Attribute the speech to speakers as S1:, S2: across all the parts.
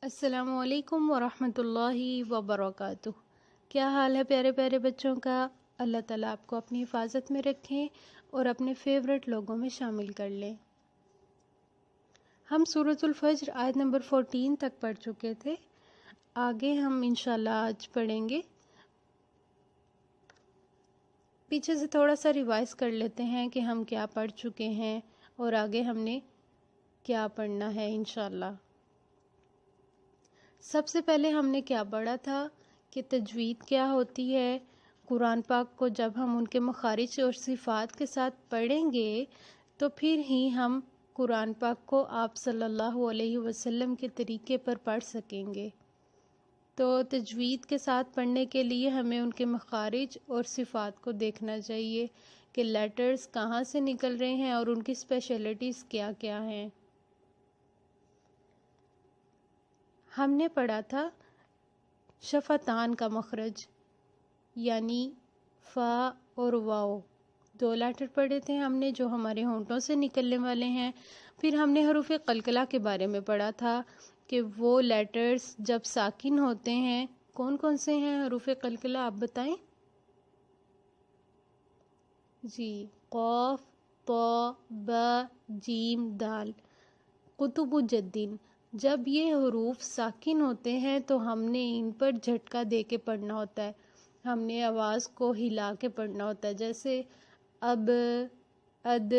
S1: السلام علیکم ورحمۃ اللہ وبرکاتہ۔ کیا حال ہے پیارے پیارے بچوں کا؟ اللہ تعالیٰ آپ کو اپنی حفاظت میں رکھیں اور اپنے فیورٹ لوگوں میں شامل کر لیں۔ ہم سورۃ الفجر آیت نمبر 14 تک پڑھ چکے تھے، آگے ہم انشاءاللہ آج پڑھیں گے۔ پیچھے سے تھوڑا سا ریوائز کر لیتے ہیں کہ ہم کیا پڑھ چکے ہیں اور آگے ہم نے کیا پڑھنا ہے انشاءاللہ۔ سب سے پہلے ہم نے کیا پڑھا تھا کہ تجوید کیا ہوتی ہے۔ قرآن پاک کو جب ہم ان کے مخارج اور صفات کے ساتھ پڑھیں گے تو پھر ہی ہم قرآن پاک کو آپ صلی اللہ علیہ وسلم کے طریقے پر پڑھ سکیں گے۔ تو تجوید کے ساتھ پڑھنے کے لیے ہمیں ان کے مخارج اور صفات کو دیکھنا چاہیے کہ لیٹرز کہاں سے نکل رہے ہیں اور ان کی اسپیشلٹیز کیا کیا ہیں۔ ہم نے پڑھا تھا شفتان کا مخرج، یعنی فا اور واو، دو لیٹر پڑھے تھے ہم نے جو ہمارے ہونٹوں سے نکلنے والے ہیں۔ پھر ہم نے حروف قلقلہ کے بارے میں پڑھا تھا کہ وہ لیٹرز جب ساکن ہوتے ہیں کون کون سے ہیں حروف قلقلہ، آپ بتائیں جی؟ قاف، طا، با، جیم، دال۔ قطب جدین، جب یہ حروف ساکن ہوتے ہیں تو ہم نے ان پر جھٹکا دے کے پڑھنا ہوتا ہے، ہم نے آواز کو ہلا کے پڑھنا ہوتا ہے، جیسے اب، اد۔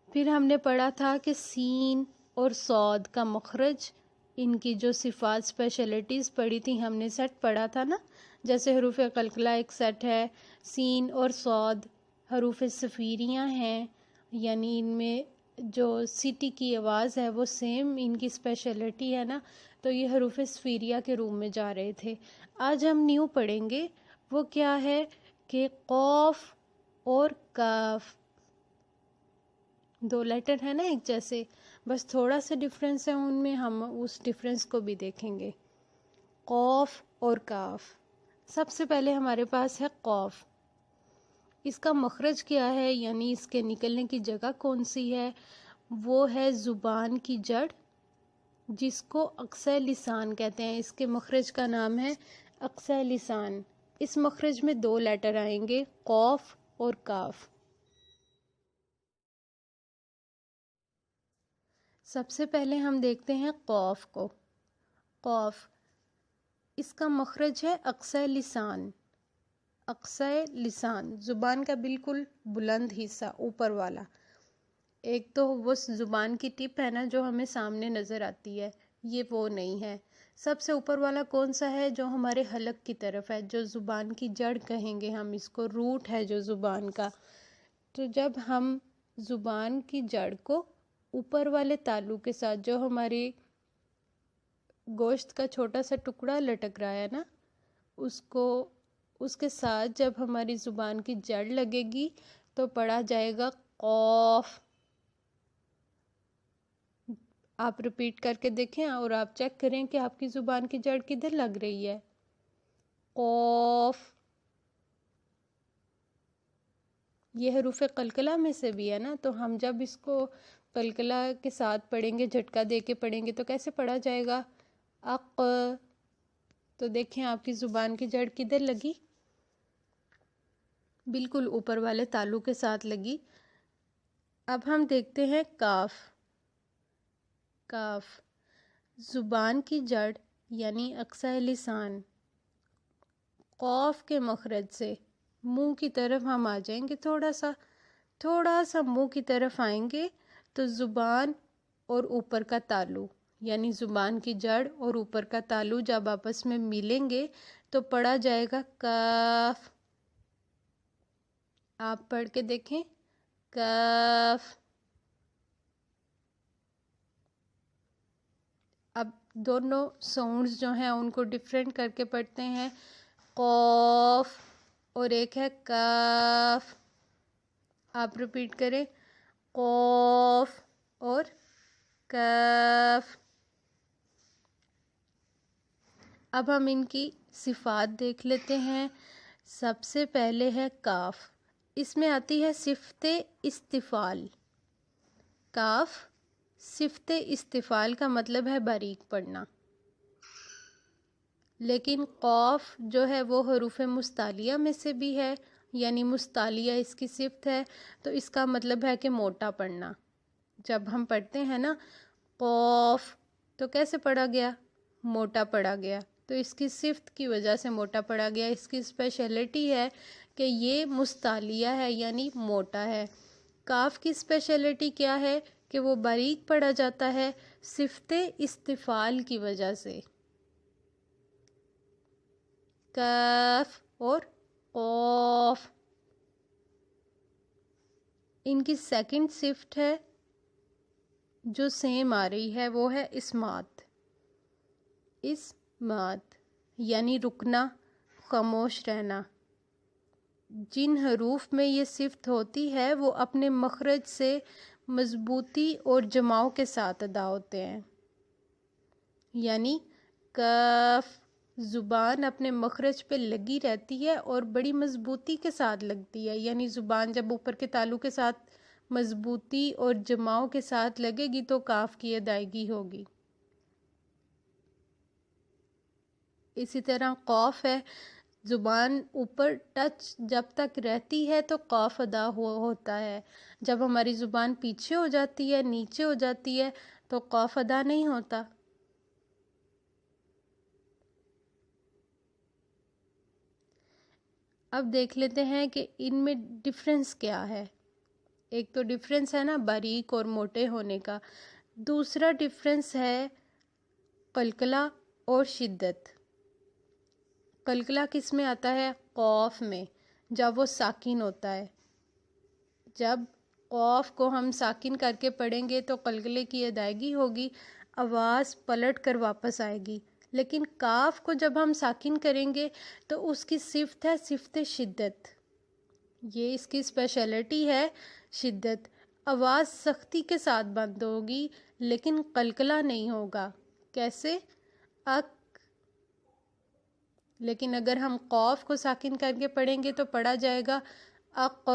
S1: پھر ہم نے پڑھا تھا کہ سین اور صاد کا مخرج، ان کی جو صفات اسپیشلٹیز پڑھی تھی ہم نے، سیٹ پڑھا تھا نا، جیسے حروف قلقلہ ایک سیٹ ہے، سین اور صاد حروف صفیریاں ہیں، یعنی ان میں جو سٹی کی آواز ہے وہ سیم ان کی اسپیشلٹی ہے نا، تو یہ حروف صفیریہ کے روم میں جا رہے تھے۔ آج ہم نیو پڑھیں گے، وہ کیا ہے کہ قاف اور کاف، دو لیٹر ہے نا ایک جیسے، بس تھوڑا سا ڈفرینس ہے ان میں، ہم اس ڈفرینس کو بھی دیکھیں گے۔ قاف اور کاف، سب سے پہلے ہمارے پاس ہے قاف، اس کا مخرج کیا ہے، یعنی اس کے نکلنے کی جگہ کون سی ہے؟ وہ ہے زبان کی جڑ، جس کو اقصی لسان کہتے ہیں، اس کے مخرج کا نام ہے اقصی لسان۔ اس مخرج میں دو لیٹر آئیں گے، قاف اور کاف۔ سب سے پہلے ہم دیکھتے ہیں قاف کو۔ قاف، اس کا مخرج ہے اقصی لسان۔ اقصی لسان زبان کا بالکل بلند حصہ، اوپر والا۔ ایک تو وہ زبان کی ٹپ ہے نا جو ہمیں سامنے نظر آتی ہے، یہ وہ نہیں ہے۔ سب سے اوپر والا کون سا ہے؟ جو ہمارے حلق کی طرف ہے، جو زبان کی جڑ کہیں گے ہم اس کو، روٹ ہے جو زبان کا۔ تو جب ہم زبان کی جڑ کو اوپر والے تالو کے ساتھ، جو ہماری گوشت کا چھوٹا سا ٹکڑا لٹک رہا ہے نا، اس کے ساتھ جب ہماری زبان کی جڑ لگے گی تو پڑھا جائے گا قاف۔ آپ ریپیٹ کر کے دیکھیں اور آپ چیک کریں کہ آپ کی زبان کی جڑ کدھر لگ رہی ہے۔ قاف، یہ حروف قلقلہ میں سے بھی ہے نا، تو ہم جب اس کو قلقلہ کے ساتھ پڑھیں گے، جھٹکا دے کے پڑھیں گے تو کیسے پڑھا جائے گا؟ اق۔ تو دیکھیں آپ کی زبان کی جڑ کدھر لگی؟ بالکل اوپر والے تالو کے ساتھ لگی۔ اب ہم دیکھتے ہیں کاف۔ کاف، زبان کی جڑ یعنی اقصی لسان، قاف کے مخرج سے منہ کی طرف ہم آ جائیں گے، تھوڑا سا منہ کی طرف آئیں گے تو زبان اور اوپر کا تالو، یعنی زبان کی جڑ اور اوپر کا تالو جب آپس میں ملیں گے تو پڑھا جائے گا کاف۔ آپ پڑھ کے دیکھیں، کاف۔ اب دونوں ساؤنڈز جو ہیں ان کو ڈیفرنٹ کر کے پڑھتے ہیں، قاف اور ایک ہے کاف۔ آپ ریپیٹ کریں، قاف اور کاف۔ اب ہم ان کی صفات دیکھ لیتے ہیں۔ سب سے پہلے ہے کاف، اس میں آتی ہے صفت استفال۔ کاف صفت استفعال کا مطلب ہے باریک پڑھنا، لیکن قوف جو ہے وہ حروف مستعلیہ میں سے بھی ہے، یعنی مستعلیہ اس کی صفت ہے، تو اس کا مطلب ہے کہ موٹا پڑھنا۔ جب ہم پڑھتے ہیں نا قوف تو کیسے پڑھا گیا؟ موٹا پڑھا گیا، تو اس کی صفت کی وجہ سے موٹا پڑھا گیا۔ اس کی اسپیشلٹی ہے کہ یہ مستعلیہ ہے یعنی موٹا ہے۔ کاف کی اسپیشلٹی کیا ہے؟ کہ وہ باریک پڑھا جاتا ہے صفت استفعال کی وجہ سے۔ کاف اور قوف، ان کی سیکنڈ صفت ہے جو سیم آ رہی ہے، وہ ہے اسمات۔ اسمات یعنی رکنا، خاموش رہنا۔ جن حروف میں یہ صفت ہوتی ہے وہ اپنے مخرج سے مضبوطی اور جماؤ کے ساتھ ادا ہوتے ہیں، یعنی کاف زبان اپنے مخرج پہ لگی رہتی ہے اور بڑی مضبوطی کے ساتھ لگتی ہے، یعنی زبان جب اوپر کے تالو کے ساتھ مضبوطی اور جماؤ کے ساتھ لگے گی تو کاف کی ادائیگی ہوگی۔ اسی طرح قوف ہے، زبان اوپر ٹچ جب تک رہتی ہے تو قوف ادا ہوتا ہے، جب ہماری زبان پیچھے ہو جاتی ہے، نیچے ہو جاتی ہے تو قوف ادا نہیں ہوتا۔ اب دیکھ لیتے ہیں کہ ان میں ڈفرینس کیا ہے۔ ایک تو ڈفرینس ہے نا باریک اور موٹے ہونے کا، دوسرا ڈفرینس ہے قلقلہ اور شدت۔ قلقلہ کس میں آتا ہے؟ قوف میں، جب وہ ساکن ہوتا ہے۔ جب قوف کو ہم ساکن کر کے پڑھیں گے تو قلقلے کی ادائیگی ہوگی، آواز پلٹ کر واپس آئے گی۔ لیکن کاف کو جب ہم ساکن کریں گے تو اس کی صفت ہے صفت شدت، یہ اس کی اسپیشلٹی ہے شدت۔ آواز سختی کے ساتھ بند ہوگی لیکن قلقلہ نہیں ہوگا۔ کیسے؟ اک۔ لیکن اگر ہم قوف کو ساکن کر کے پڑھیں گے تو پڑھا جائے گا اق،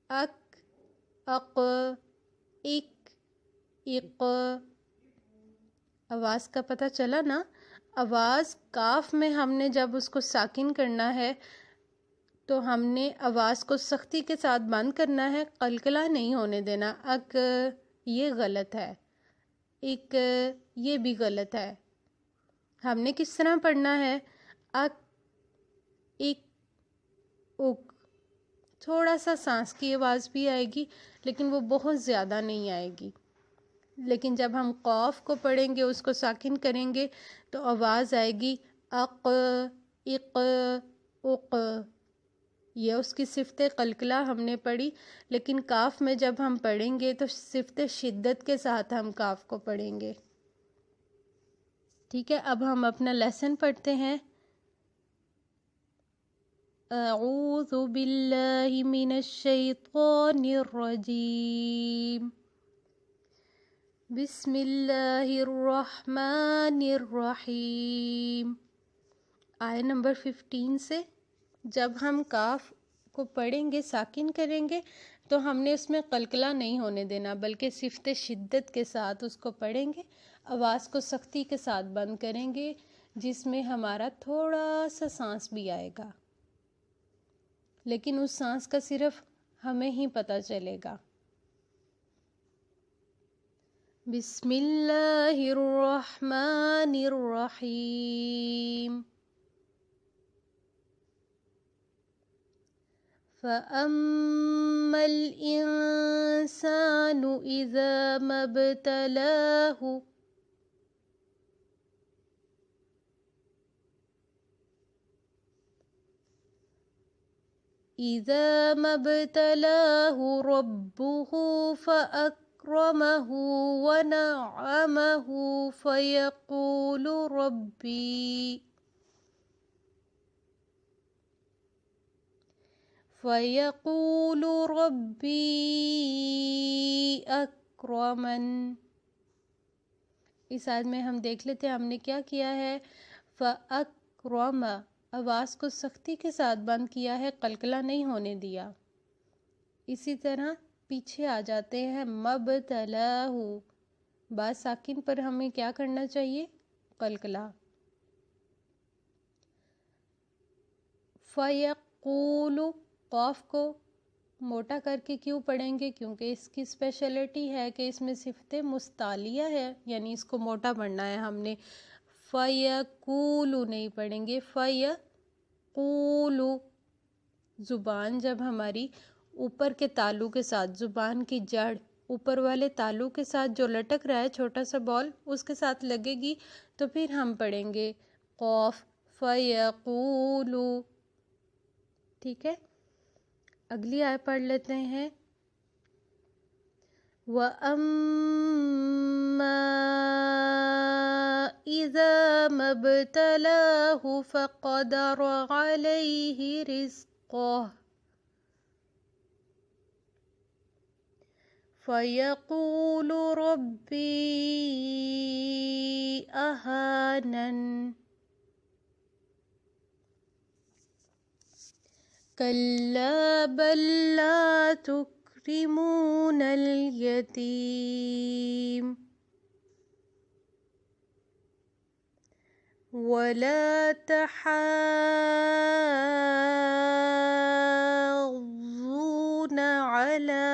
S1: اک، اق، اک، اق۔ آواز کا پتہ چلا نا؟ آواز کاف میں ہم نے جب اس کو ساکن کرنا ہے تو ہم نے آواز کو سختی کے ساتھ بند کرنا ہے، قلقلہ نہیں ہونے دینا۔ اک یہ غلط ہے، اک یہ بھی غلط ہے۔ ہم نے کس طرح پڑھنا ہے؟ اک، اک، اک۔ تھوڑا سا سانس کی آواز بھی آئے گی لیکن وہ بہت زیادہ نہیں آئے گی۔ لیکن جب ہم قوف کو پڑھیں گے، اس کو ساکن کریں گے تو آواز آئے گی اق، اق، اق۔ یہ اس کی صفت قلقلہ ہم نے پڑھی، لیکن کاف میں جب ہم پڑھیں گے تو صفت شدت کے ساتھ ہم کاف کو پڑھیں گے۔ ٹھیک ہے، اب ہم اپنا لیسن پڑھتے ہیں۔ اعوذ باللہ من الشیطان الرجیم، بسم اللہ الرحمن الرحیم۔ آیت نمبر 15 سے جب ہم کاف کو پڑھیں گے، ساکن کریں گے تو ہم نے اس میں قلقلہ نہیں ہونے دینا بلکہ صفت شدت کے ساتھ اس کو پڑھیں گے، آواز کو سختی کے ساتھ بند کریں گے جس میں ہمارا تھوڑا سا سانس بھی آئے گا، لیکن اس سانس کا صرف ہمیں ہی پتہ چلے گا۔ بسم اللہ الرحمن الرحیم۔ فَأَمَّا الْإِنسَانُ إِذَا مَا ابْتَلَاهُ رَبُّهُ فَأَكْرَمَهُ وَنَعَّمَهُ فَيَقُولُ رَبِّي أَكْرَمَنِ۔ اس آیت میں ہم دیکھ لیتے ہیں ہم نے کیا کیا ہے۔ فَأَكْرَمَ، آواز کو سختی کے ساتھ بند کیا ہے، قلقلہ نہیں ہونے دیا۔ اسی طرح پیچھے آ جاتے ہیں مبتلاہ، با ساکن پر ہمیں کیا کرنا چاہیے؟ قلقلہ. فیقول، قاف کو موٹا کر کے کیوں پڑھیں گے؟ کیونکہ اس کی اسپیشلٹی ہے کہ اس میں صفت مستعلیہ ہے، یعنی اس کو موٹا پڑھنا ہے ہم نے. فیقول نہیں پڑھیں گے، فیقول. زبان جب ہماری اوپر کے تالو کے ساتھ، زبان کی جڑ اوپر والے تالو کے ساتھ جو لٹک رہا ہے چھوٹا سا بال، اس کے ساتھ لگے گی تو پھر ہم پڑھیں گے قاف فیقول. ٹھیک ہے، اگلی آیت پڑھ لیتے ہیں. وَأَمَّا إِذَا مَا ابْتَلَاهُ فَقَدَرَ عَلَيْهِ رِزْقَهُ فَيَقُولُ رَبِّي أَهَانَنِ. كَلَّا بَل لَّا تُكْرِمُونَ الْيَتِيمَ وَلَا تَحَاضُّونَ عَلَى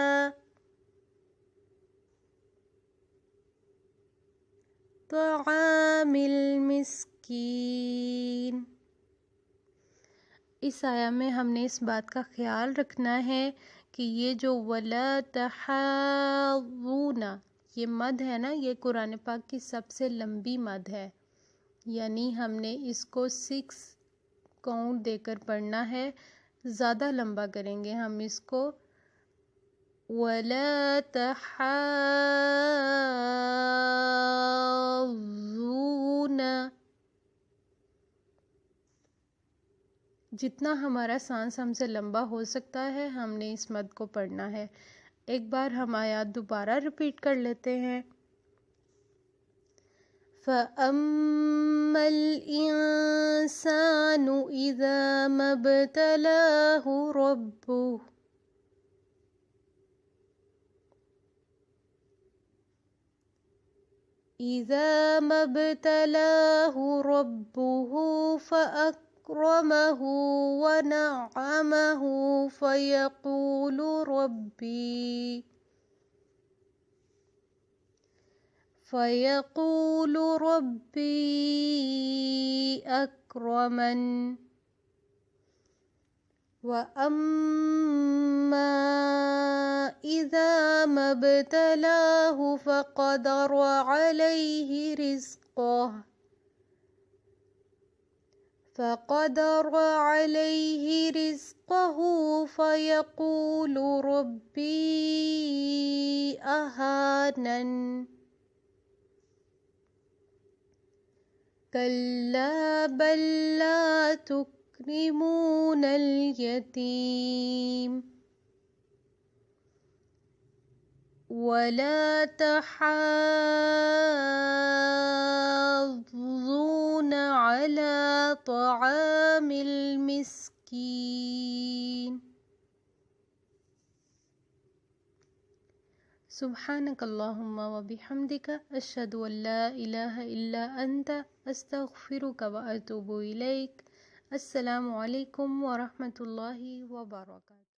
S1: طَعَامِ الْمِسْكِينِ. اس آیہ میں ہم نے اس بات کا خیال رکھنا ہے کہ یہ جو وَلَا تَحَاضُّونَ، یہ مد ہے نا، یہ قرآن پاک کی سب سے لمبی مد ہے، یعنی ہم نے اس کو 6 کاؤنٹ دے کر پڑھنا ہے. زیادہ لمبا کریں گے ہم اس کو. وَلَا تَحَاضُّونَ، جتنا ہمارا سانس ہم سے لمبا ہو سکتا ہے ہم نے اس مد کو پڑھنا ہے. ایک بار ہم آیات دوبارہ ریپیٹ کر لیتے ہیں. فَأَمَّا الْإِنسَانُ إِذَا مَا ابْتَلَاهُ رَبُّهُ فَأَكْرَمَهُ وَنَعَّمَهُ فَيَقُولُ رَبِّي أَكْرَمَنِ. وَأَمَّا إِذَا مَا ابْتَلَاهُ فَقَدَرَ عَلَيْهِ رِزْقَهُ فَيَقُولُ رَبِّي أَهَانَنِ. كَلَّا بَل لَّا تُكْرِمُونَ الْيَتِيمَ وَلَا تَحَاضُّونَ عَلَى طَعَامِ الْمِسْكِينِ. سبحانك اللهم وبحمدك أشهد أن لا إله إلا أنت أستغفرك وأتوب إليك. السلام علیکم ورحمۃ اللہ وبرکاتہ.